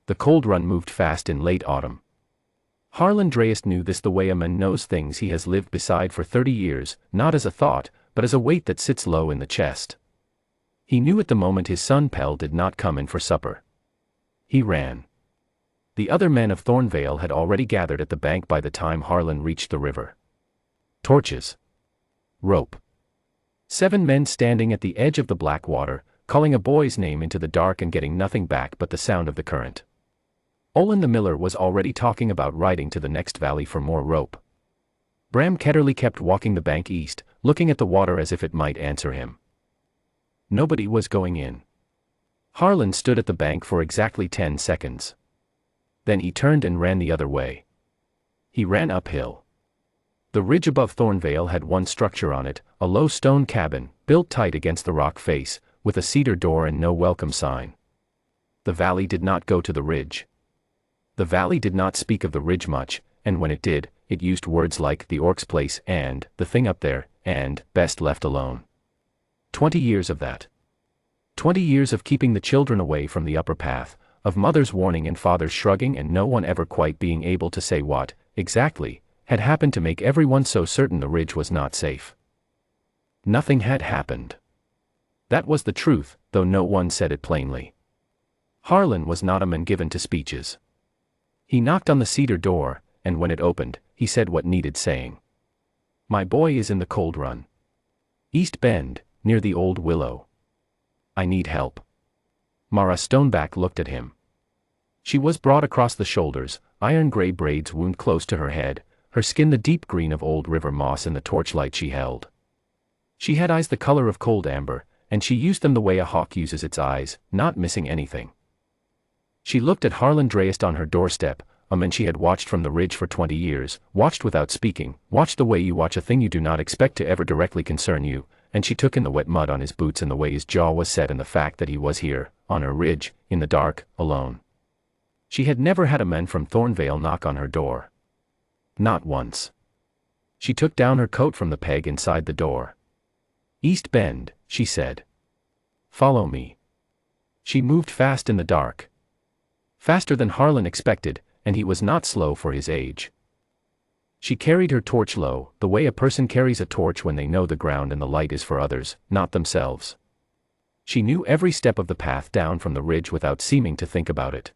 The cold run moved fast in late autumn. Harlan Dreyest knew this the way a man knows things he has lived beside for 30 years, not as a thought, but as a weight that sits low in the chest. He knew at the moment his son Pell did not come in for supper. He ran. The other men of Thornvale had already gathered at the bank by the time Harlan reached the river. Torches. Rope. 7 men standing at the edge of the black water, calling a boy's name into the dark and getting nothing back but the sound of the current. Olin the miller was already talking about riding to the next valley for more rope. Bram Ketterly kept walking the bank east, looking at the water as if it might answer him. Nobody was going in. Harlan stood at the bank for exactly 10 seconds. Then he turned and ran the other way. He ran uphill. The ridge above Thornvale had one structure on it, a low stone cabin, built tight against the rock face, with a cedar door and no welcome sign. The valley did not go to the ridge. The valley did not speak of the ridge much, and when it did, it used words like the Orc's place and the thing up there, and best left alone. 20 years of that. 20 years of keeping the children away from the upper path, of mother's warning and father's shrugging and no one ever quite being able to say what, exactly, had happened to make everyone so certain the ridge was not safe. Nothing had happened. That was the truth, though no one said it plainly. Harlan was not a man given to speeches. He knocked on the cedar door, and when it opened, he said what needed saying. My boy is in the cold run. East Bend, near the old willow. I need help. Mara Stoneback looked at him. She was broad across the shoulders, iron gray braids wound close to her head, her skin the deep green of old river moss in the torchlight she held. She had eyes the color of cold amber, and she used them the way a hawk uses its eyes, not missing anything. She looked at Harlan Dreyest on her doorstep, a man she had watched from the ridge for 20 years, watched without speaking, watched the way you watch a thing you do not expect to ever directly concern you, and she took in the wet mud on his boots and the way his jaw was set and the fact that he was here, on her ridge, in the dark, alone. She had never had a man from Thornvale knock on her door. Not once. She took down her coat from the peg inside the door. East Bend, she said. Follow me. She moved fast in the dark. Faster than Harlan expected, and he was not slow for his age. She carried her torch low, the way a person carries a torch when they know the ground and the light is for others, not themselves. She knew every step of the path down from the ridge without seeming to think about it.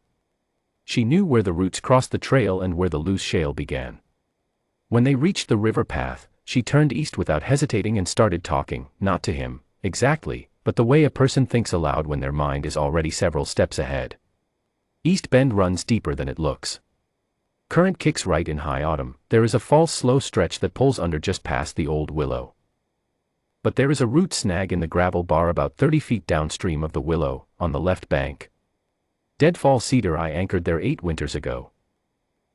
She knew where the roots crossed the trail and where the loose shale began. When they reached the river path, she turned east without hesitating and started talking, not to him, exactly, but the way a person thinks aloud when their mind is already several steps ahead. East Bend runs deeper than it looks. Current kicks right in high autumn, there is a false slow stretch that pulls under just past the old willow. But there is a root snag in the gravel bar about 30 feet downstream of the willow, on the left bank. Deadfall cedar I anchored there 8 winters ago.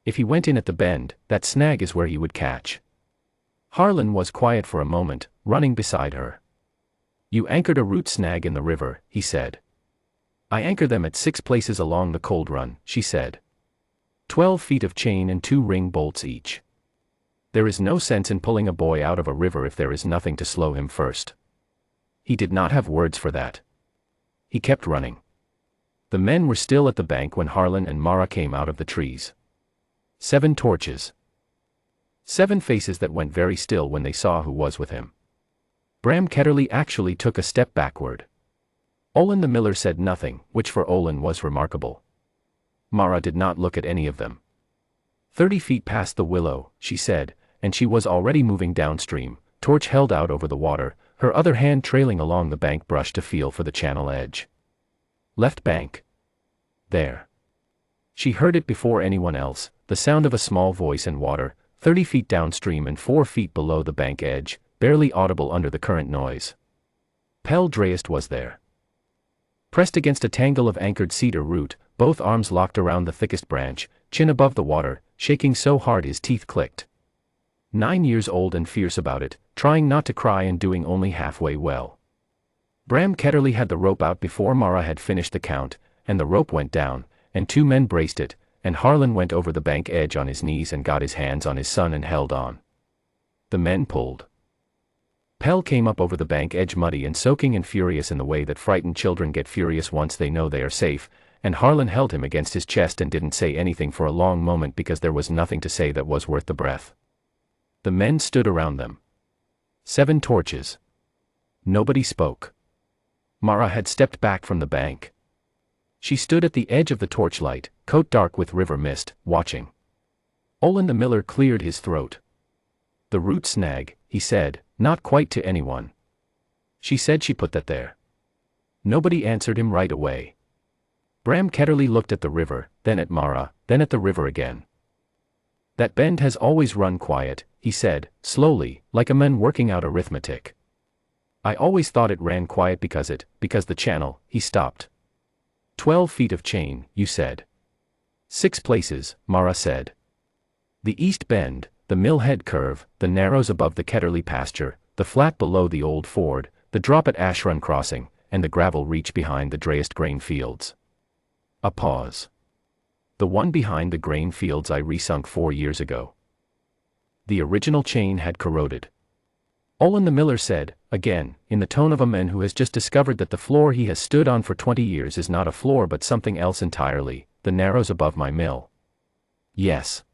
If he went in at the bend, that snag is where he would catch. Harlan was quiet for a moment, running beside her. You anchored a root snag in the river, he said. I anchor them at 6 places along the cold run, she said. 12 feet of chain and 2 ring bolts each. There is no sense in pulling a boy out of a river if there is nothing to slow him first. He did not have words for that. He kept running. The men were still at the bank when Harlan and Mara came out of the trees. 7 torches. 7 faces that went very still when they saw who was with him. Bram Ketterly actually took a step backward. Olin the miller said nothing, which for Olin was remarkable. Mara did not look at any of them. 30 feet past the willow, she said, and she was already moving downstream, torch held out over the water, her other hand trailing along the bank brush to feel for the channel edge. Left bank. There. She heard it before anyone else, the sound of a small voice in water, 30 feet downstream and 4 feet below the bank edge, barely audible under the current noise. Pell Dreyest was there. Pressed against a tangle of anchored cedar root, both arms locked around the thickest branch, chin above the water, shaking so hard his teeth clicked. 9 years old and fierce about it, trying not to cry and doing only halfway well. Bram Ketterly had the rope out before Mara had finished the count, and the rope went down, and 2 men braced it, and Harlan went over the bank edge on his knees and got his hands on his son and held on. The men pulled. Pell came up over the bank edge muddy and soaking and furious in the way that frightened children get furious once they know they are safe, and Harlan held him against his chest and didn't say anything for a long moment because there was nothing to say that was worth the breath. The men stood around them. 7 torches. Nobody spoke. Mara had stepped back from the bank. She stood at the edge of the torchlight, coat dark with river mist, watching. Olin the miller cleared his throat. "The root snag," he said, not quite to anyone. "She said she put that there." Nobody answered him right away. Bram Ketterly looked at the river, then at Mara, then at the river again. "That bend has always run quiet," he said, slowly, like a man working out arithmetic. "I always thought it ran quiet because the channel," he stopped. 12 feet of chain, you said." 6 places, Mara said. "The east bend, the millhead curve, the narrows above the Ketterly pasture, the flat below the old ford, the drop at Ashrun Crossing, and the gravel reach behind the Drayest grain fields." A pause. "The one behind the grain fields I resunk 4 years ago." The original chain had corroded. Olin the miller said, again, in the tone of a man who has just discovered that the floor he has stood on for 20 years is not a floor but something else entirely, "the narrows above my mill." "Yes.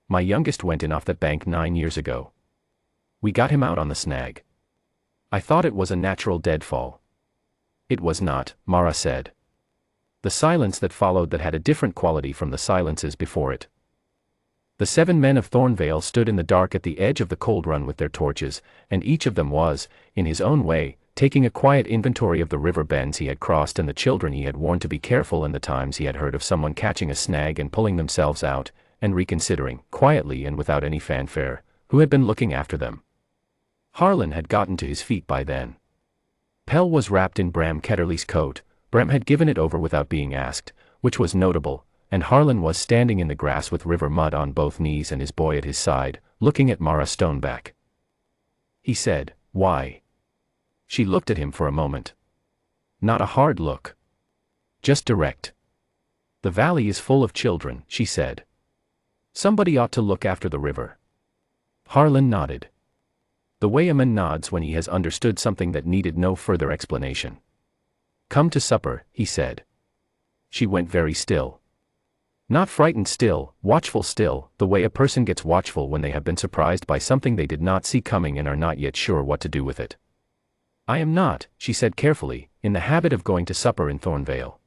My youngest went in off that bank 9 years ago. We got him out on the snag. I thought it was a natural deadfall." "It was not," Mara said. The silence that followed that had a different quality from the silences before it. The 7 men of Thornvale stood in the dark at the edge of the cold run with their torches, and each of them was, in his own way, taking a quiet inventory of the river bends he had crossed and the children he had warned to be careful and the times he had heard of someone catching a snag and pulling themselves out, and reconsidering, quietly and without any fanfare, who had been looking after them. Harlan had gotten to his feet by then. Pell was wrapped in Bram Ketterly's coat. Bram had given it over without being asked, which was notable, and Harlan was standing in the grass with river mud on both knees and his boy at his side, looking at Mara Stoneback. He said, "Why?" She looked at him for a moment. Not a hard look. Just direct. "The valley is full of children," she said. "Somebody ought to look after the river." Harlan nodded. The way a man nods when he has understood something that needed no further explanation. "Come to supper," he said. She went very still. Not frightened still, watchful still, the way a person gets watchful when they have been surprised by something they did not see coming and are not yet sure what to do with it. "I am not," she said carefully, "in the habit of going to supper in Thornvale."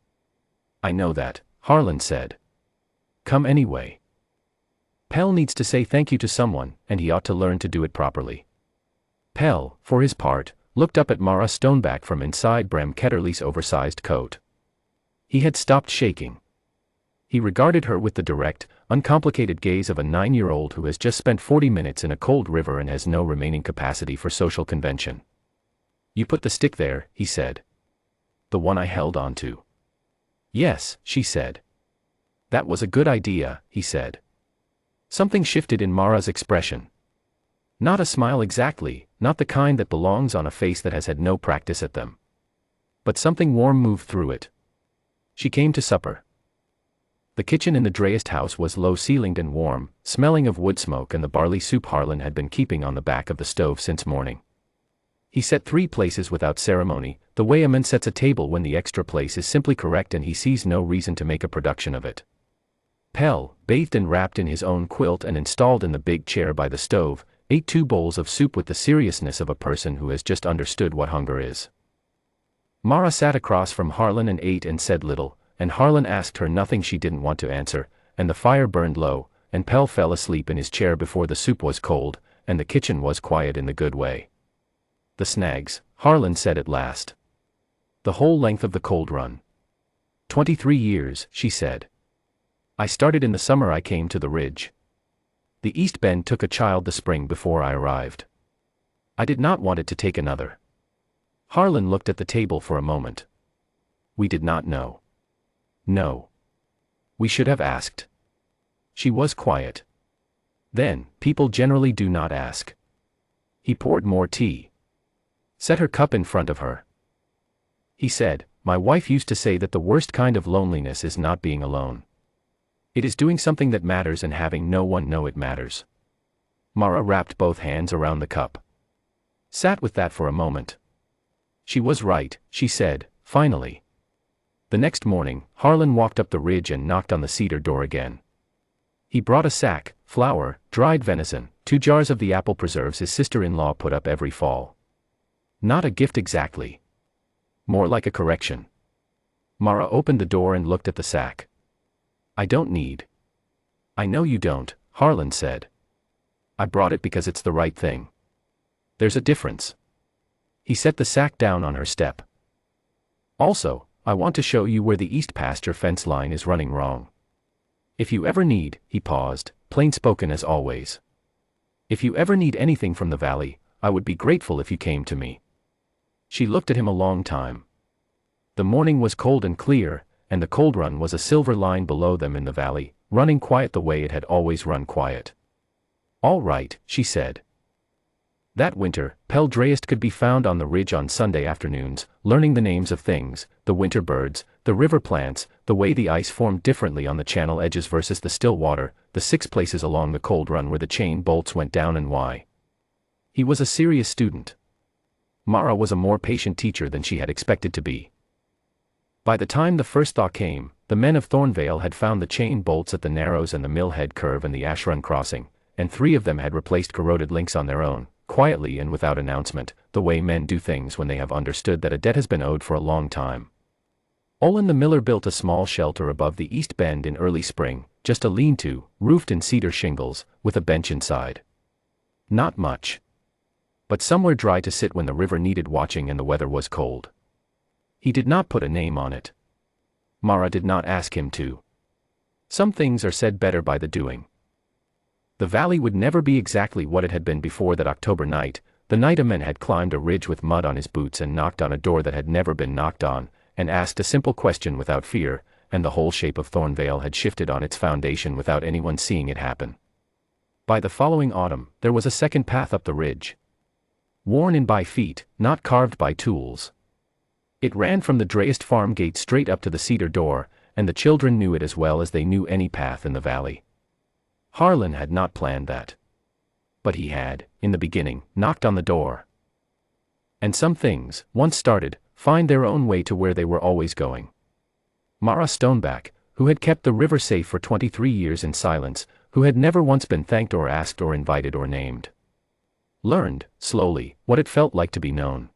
"I know that," Harlan said. "Come anyway. Pell needs to say thank you to someone, and he ought to learn to do it properly." Pell, for his part, looked up at Mara Stoneback from inside Bram Ketterly's oversized coat. He had stopped shaking. He regarded her with the direct, uncomplicated gaze of a 9-year-old who has just spent 40 minutes in a cold river and has no remaining capacity for social convention. "You put the stick there," he said. "The one I held on to." "Yes," she said. "That was a good idea," he said. Something shifted in Mara's expression. Not a smile exactly, not the kind that belongs on a face that has had no practice at them. But something warm moved through it. She came to supper. The kitchen in the Drayest house was low-ceilinged and warm, smelling of wood smoke and the barley soup Harlan had been keeping on the back of the stove since morning. He set 3 places without ceremony, the way a man sets a table when the extra place is simply correct and he sees no reason to make a production of it. Pell, bathed and wrapped in his own quilt and installed in the big chair by the stove, ate 2 bowls of soup with the seriousness of a person who has just understood what hunger is. Mara sat across from Harlan and ate and said little, and Harlan asked her nothing she didn't want to answer, and the fire burned low, and Pell fell asleep in his chair before the soup was cold, and the kitchen was quiet in the good way. "The snags," Harlan said at last. "The whole length of the cold run." 23 years, she said. "I started in the summer I came to the ridge. The East Bend took a child the spring before I arrived. I did not want it to take another." Harlan looked at the table for a moment. "We did not know." "No. We should have asked." She was quiet. "Then, people generally do not ask." He poured more tea. Set her cup in front of her. He said, "My wife used to say that the worst kind of loneliness is not being alone. It is doing something that matters and having no one know it matters." Mara wrapped both hands around the cup. Sat with that for a moment. She was right, she said, finally. The next morning, Harlan walked up the ridge and knocked on the cedar door again. He brought a sack, flour, dried venison, 2 jars of the apple preserves his sister-in-law put up every fall. Not a gift exactly. More like a correction. Mara opened the door and looked at the sack. I don't need. I know you don't, Harlan said. I brought it because it's the right thing. There's a difference. He set the sack down on her step. Also, I want to show you where the east pasture fence line is running wrong. If you ever need, he paused, plain-spoken as always. If you ever need anything from the valley, I would be grateful if you came to me. She looked at him a long time. The morning was cold and clear, and the cold run was a silver line below them in the valley, running quiet the way it had always run quiet. All right, she said. That winter, Pell Drayest could be found on the ridge on Sunday afternoons, learning the names of things, the winter birds, the river plants, the way the ice formed differently on the channel edges versus the still water, the 6 places along the cold run where the chain bolts went down and why. He was a serious student. Mara was a more patient teacher than she had expected to be. By the time the first thaw came, the men of Thornvale had found the chain bolts at the Narrows and the Millhead Curve and the Ashrun Crossing, and 3 of them had replaced corroded links on their own, quietly and without announcement, the way men do things when they have understood that a debt has been owed for a long time. Olin the miller built a small shelter above the east bend in early spring, just a lean-to, roofed in cedar shingles, with a bench inside. Not much. But somewhere dry to sit when the river needed watching and the weather was cold. He did not put a name on it. Mara did not ask him to. Some things are said better by the doing. The valley would never be exactly what it had been before that October night, the night a man had climbed a ridge with mud on his boots and knocked on a door that had never been knocked on, and asked a simple question without fear, and the whole shape of Thornvale had shifted on its foundation without anyone seeing it happen. By the following autumn, there was a second path up the ridge. Worn in by feet, not carved by tools. It ran from the Drayest farm gate straight up to the cedar door, and the children knew it as well as they knew any path in the valley. Harlan had not planned that. But he had, in the beginning, knocked on the door. And some things, once started, find their own way to where they were always going. Mara Stoneback, who had kept the river safe for 23 years in silence, who had never once been thanked or asked or invited or named, learned, slowly, what it felt like to be known.